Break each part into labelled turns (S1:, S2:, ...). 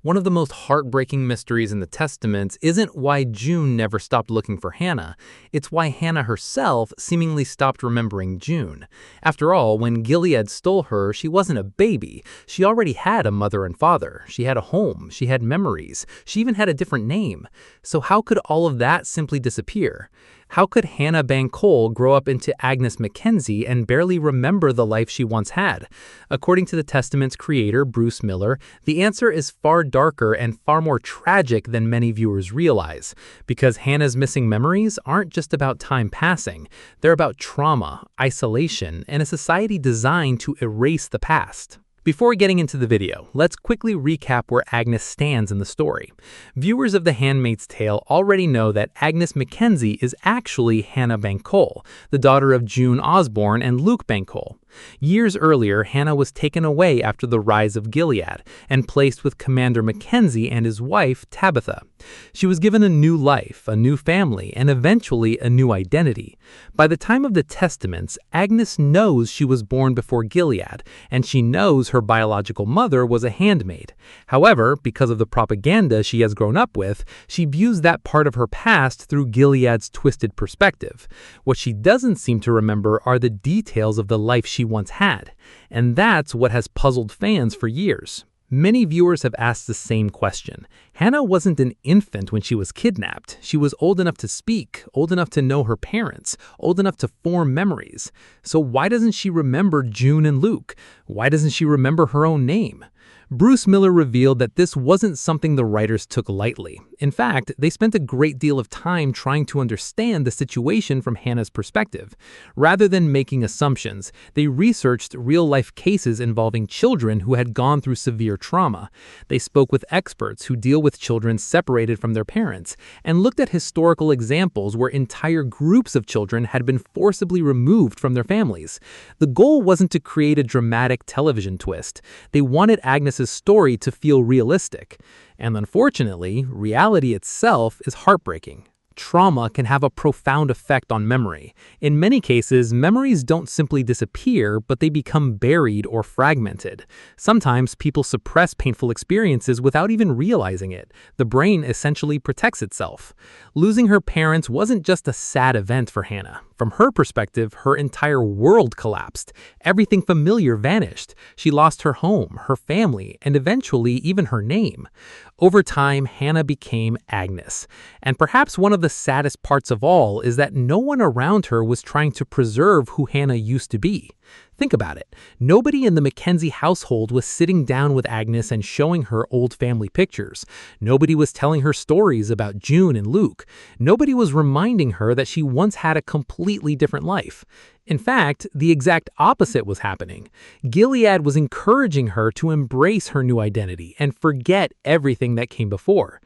S1: One of the most heartbreaking mysteries in the Testaments isn't why June never stopped looking for Hannah, it's why Hannah herself seemingly stopped remembering June. After all, when Gilead stole her, she wasn't a baby. She already had a mother and father. She had a home. She had memories. She even had a different name. So how could all of that simply disappear? How could Hannah Bankole grow up into Agnes McKenzie and barely remember the life she once had? According to the Testament's creator, Bruce Miller, the answer is far darker and far more tragic than many viewers realize. Because Hannah's missing memories aren't just about time passing. They're about trauma, isolation, and a society designed to erase the past. Before getting into the video, let's quickly recap where Agnes stands in the story. Viewers of The Handmaid's Tale already know that Agnes McKenzie is actually Hannah Bankole, the daughter of June Osborne and Luke Bankole. Years earlier, Hannah was taken away after the rise of Gilead and placed with Commander Mackenzie and his wife, Tabitha. She was given a new life, a new family, and eventually a new identity. By the time of the Testaments, Agnes knows she was born before Gilead, and she knows her biological mother was a handmaid. However, because of the propaganda she has grown up with, she views that part of her past through Gilead's twisted perspective. What she doesn't seem to remember are the details of the life she once had, and that's what has puzzled fans for years. Many viewers have asked the same question. Hannah wasn't an infant when she was kidnapped. She was old enough to speak, old enough to know her parents, old enough to form memories. So why doesn't she remember June and Luke? Why doesn't she remember her own name? Bruce Miller revealed that this wasn't something the writers took lightly. In fact, they spent a great deal of time trying to understand the situation from Hannah's perspective. Rather than making assumptions, they researched real-life cases involving children who had gone through severe trauma. They spoke with experts who deal with children separated from their parents, and looked at historical examples where entire groups of children had been forcibly removed from their families. The goal wasn't to create a dramatic television twist. They wanted Agnes's story to feel realistic. And unfortunately, reality itself is heartbreaking. Trauma can have a profound effect on memory. In many cases, memories don't simply disappear, but they become buried or fragmented. Sometimes people suppress painful experiences without even realizing it. The brain essentially protects itself. Losing her parents wasn't just a sad event for Hannah. From her perspective, her entire world collapsed. Everything familiar vanished. She lost her home, her family, and eventually even her name. Over time, Hannah became Agnes. And perhaps one of the saddest parts of all is that no one around her was trying to preserve who Hannah used to be. Think about it. Nobody in the McKenzie household was sitting down with Agnes and showing her old family pictures. Nobody was telling her stories about June and Luke. Nobody was reminding her that she once had a completely different life. In fact, the exact opposite was happening. Gilead was encouraging her to embrace her new identity and forget everything that came before.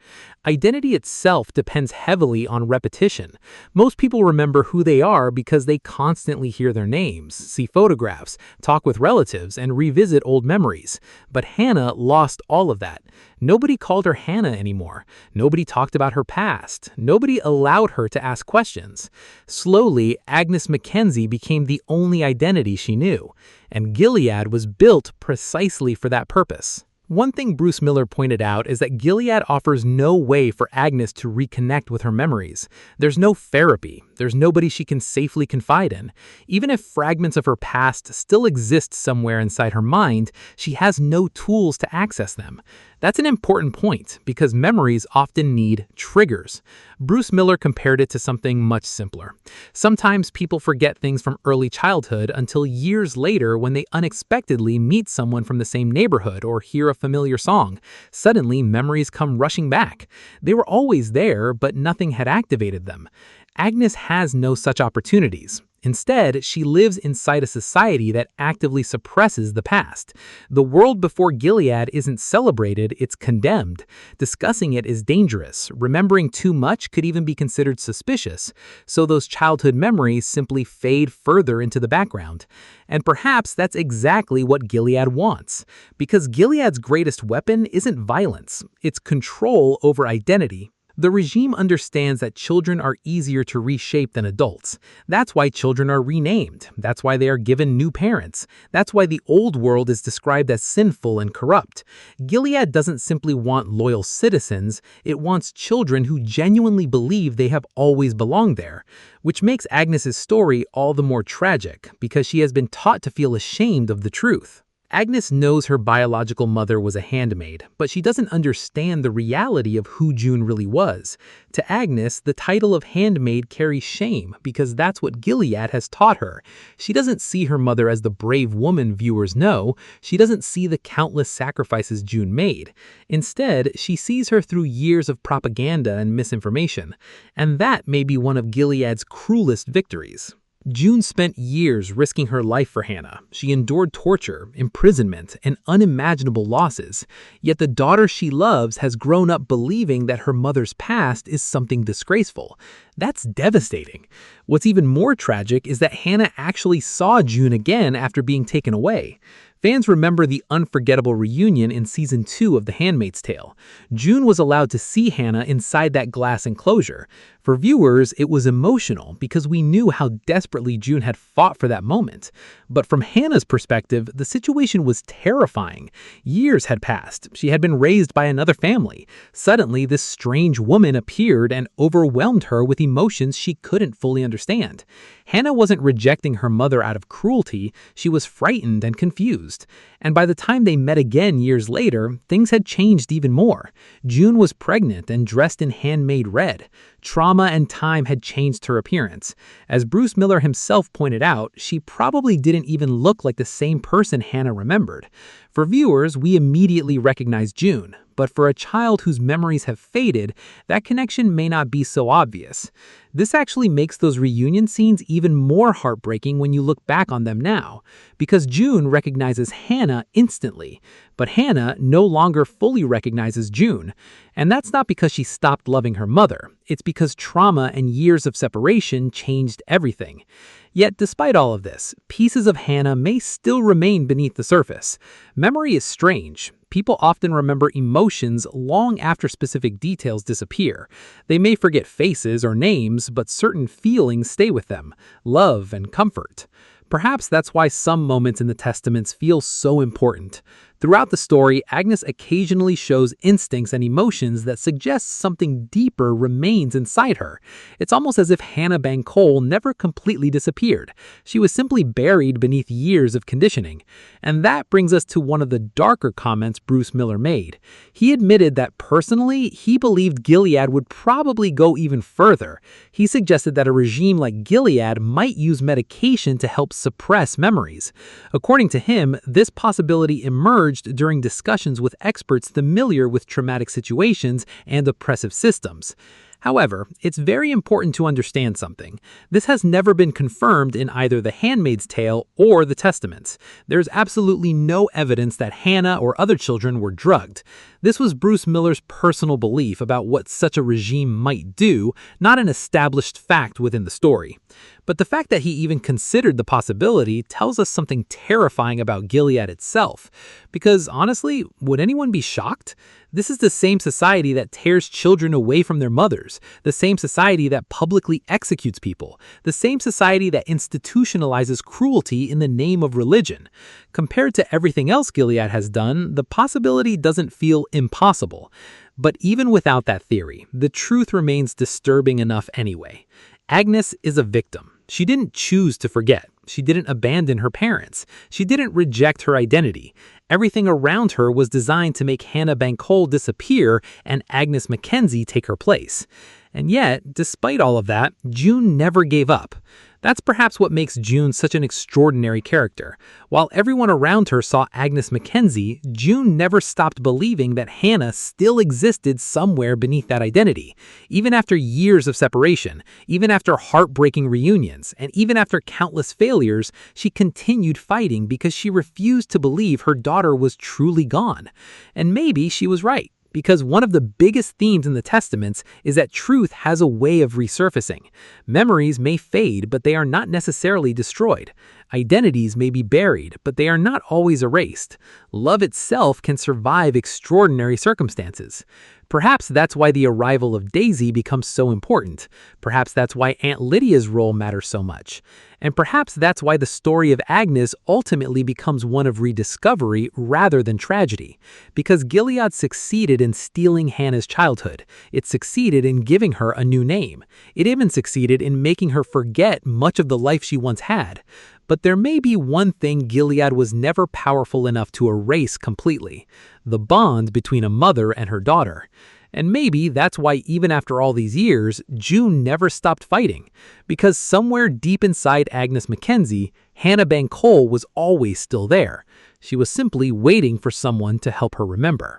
S1: Identity itself depends heavily on repetition. Most people remember who they are because they constantly hear their names, see photographs, talk with relatives, and revisit old memories. But Hannah lost all of that. Nobody called her Hannah anymore. Nobody talked about her past. Nobody allowed her to ask questions. Slowly, Agnes McKenzie became the only identity she knew, and Gilead was built precisely for that purpose. One thing Bruce Miller pointed out is that Gilead offers no way for Agnes to reconnect with her memories. There's no therapy. There's nobody she can safely confide in. Even if fragments of her past still exist somewhere inside her mind, she has no tools to access them. That's an important point because memories often need triggers. Bruce Miller compared it to something much simpler. Sometimes people forget things from early childhood until years later when they unexpectedly meet someone from the same neighborhood or hear a familiar song. Suddenly, memories come rushing back. They were always there, but nothing had activated them. Agnes has no such opportunities. Instead, she lives inside a society that actively suppresses the past. The world before Gilead isn't celebrated, it's condemned. Discussing it is dangerous. Remembering too much could even be considered suspicious. So those childhood memories simply fade further into the background. And perhaps that's exactly what Gilead wants. Because Gilead's greatest weapon isn't violence, it's control over identity. The regime understands that children are easier to reshape than adults. That's why children are renamed. That's why they are given new parents. That's why the old world is described as sinful and corrupt. Gilead doesn't simply want loyal citizens, it wants children who genuinely believe they have always belonged there. Which makes Agnes's story all the more tragic, because she has been taught to feel ashamed of the truth. Agnes knows her biological mother was a handmaid, but she doesn't understand the reality of who June really was. To Agnes, the title of handmaid carries shame because that's what Gilead has taught her. She doesn't see her mother as the brave woman viewers know. She doesn't see the countless sacrifices June made. Instead, she sees her through years of propaganda and misinformation. And that may be one of Gilead's cruelest victories. June spent years risking her life for Hannah. She endured torture, imprisonment, and unimaginable losses. Yet the daughter she loves has grown up believing that her mother's past is something disgraceful. That's devastating. What's even more tragic is that Hannah actually saw June again after being taken away. Fans remember the unforgettable reunion in Season 2 of The Handmaid's Tale. June was allowed to see Hannah inside that glass enclosure. For viewers, it was emotional because we knew how desperately June had fought for that moment. But from Hannah's perspective, the situation was terrifying. Years had passed. She had been raised by another family. Suddenly, this strange woman appeared and overwhelmed her with emotions she couldn't fully understand. Hannah wasn't rejecting her mother out of cruelty, she was frightened and confused. And by the time they met again years later, things had changed even more. June was pregnant and dressed in handmade red. Trauma and time had changed her appearance. As Bruce Miller himself pointed out, she probably didn't even look like the same person Hannah remembered. For viewers, we immediately recognize June. But for a child whose memories have faded, that connection may not be so obvious. This actually makes those reunion scenes even more heartbreaking when you look back on them now, because June recognizes Hannah instantly, but Hannah no longer fully recognizes June. And that's not because she stopped loving her mother, it's because trauma and years of separation changed everything. Yet despite all of this, pieces of Hannah may still remain beneath the surface. Memory is strange. People often remember emotions long after specific details disappear. They may forget faces or names, but certain feelings stay with them: love and comfort. Perhaps that's why some moments in the Testaments feel so important. Throughout the story, Agnes occasionally shows instincts and emotions that suggest something deeper remains inside her. It's almost as if Hannah Bankole never completely disappeared. She was simply buried beneath years of conditioning. And that brings us to one of the darker comments Bruce Miller made. He admitted that personally, he believed Gilead would probably go even further. He suggested that a regime like Gilead might use medication to help suppress memories. According to him, this possibility emerged during discussions with experts familiar with traumatic situations and oppressive systems. However, it's very important to understand something. This has never been confirmed in either The Handmaid's Tale or the Testaments. There's absolutely no evidence that Hannah or other children were drugged. This was Bruce Miller's personal belief about what such a regime might do, not an established fact within the story. But the fact that he even considered the possibility tells us something terrifying about Gilead itself. Because honestly, would anyone be shocked? This is the same society that tears children away from their mothers, the same society that publicly executes people, the same society that institutionalizes cruelty in the name of religion. Compared to everything else Gilead has done, the possibility doesn't feel impossible. But even without that theory, the truth remains disturbing enough anyway. Agnes is a victim. She didn't choose to forget. She didn't abandon her parents. She didn't reject her identity. Everything around her was designed to make Hannah Bankole disappear and Agnes McKenzie take her place. And yet, despite all of that, June never gave up. That's perhaps what makes June such an extraordinary character. While everyone around her saw Agnes McKenzie, June never stopped believing that Hannah still existed somewhere beneath that identity. Even after years of separation, even after heartbreaking reunions, and even after countless failures, she continued fighting because she refused to believe her daughter was truly gone. And maybe she was right. Because one of the biggest themes in the Testaments is that truth has a way of resurfacing. Memories may fade, but they are not necessarily destroyed. Identities may be buried, but they are not always erased. Love itself can survive extraordinary circumstances. Perhaps that's why the arrival of Daisy becomes so important. Perhaps that's why Aunt Lydia's role matters so much. And perhaps that's why the story of Agnes ultimately becomes one of rediscovery rather than tragedy. Because Gilead succeeded in stealing Hannah's childhood. It succeeded in giving her a new name. It even succeeded in making her forget much of the life she once had. But there may be one thing Gilead was never powerful enough to erase completely: the bond between a mother and her daughter. And maybe that's why even after all these years, June never stopped fighting. Because somewhere deep inside Agnes McKenzie, Hannah Bankole was always still there. She was simply waiting for someone to help her remember.